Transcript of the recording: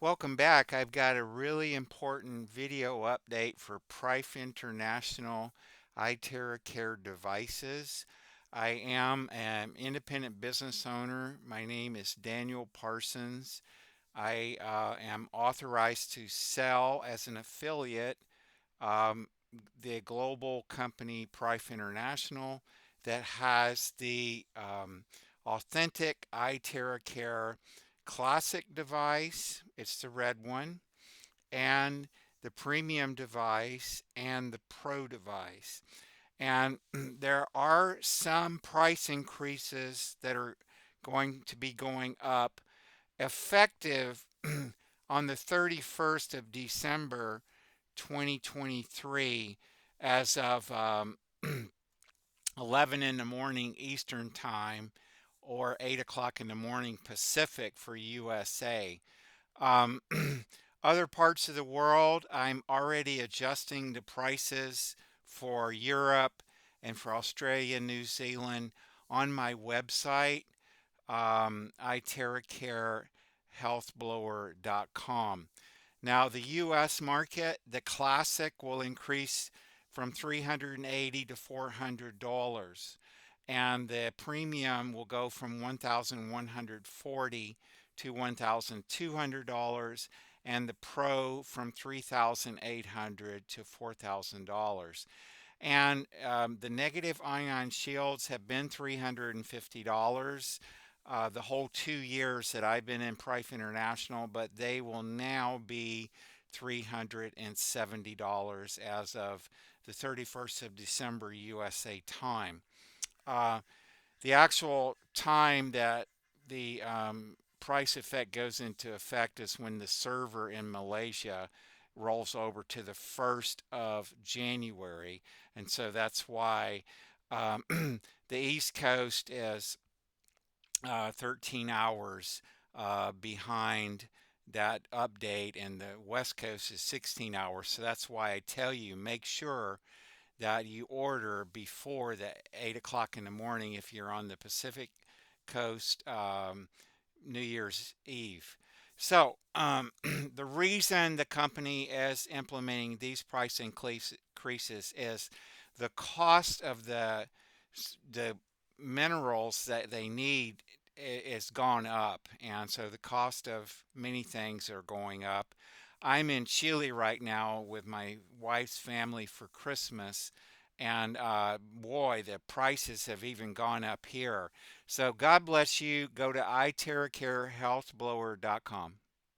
Welcome back. I've got a really important video update for Prife International iTeraCare devices. I am an independent business owner. My name is Daniel Parsons. I am authorized to sell as an affiliate um, the global company Prife International that has the authentic iTeraCare classic device, it's the red one, and the premium device and the pro device. And there are some price increases that are going to be going up effective on the 31st of December 2023 as of 11 in the morning Eastern Time or 8 o'clock in the morning Pacific for USA. Um, Other parts of the world, I'm already adjusting the prices for Europe and for Australia, New Zealand on my website, iTeraCareHealthBlower.com. Now, the US market, the classic will increase from $380 to $400, and the premium will go from $1,140 to $1,200, and the pro from $3,800 to $4,000. And the negative ion shields have been $350 the whole 2 years that I've been in Prife International, but they will now be $370 as of the 31st of December USA time. Uh, the actual time that the price effect goes into effect is when the server in Malaysia rolls over to the 1st of January. And so that's why the East Coast is 13 hours behind that update, and the West Coast is 16 hours. So that's why I tell you make sure that you order before the 8 o'clock in the morning if you're on the Pacific Coast, New Year's Eve. So, the reason the company is implementing these price increases is the cost of the minerals that they need is gone up, and so the cost of many things are going up. I'm in Chile right now with my wife's family for Christmas, and boy, the prices have even gone up here. So God bless you. Go to iTeraCareHealthBlower.com.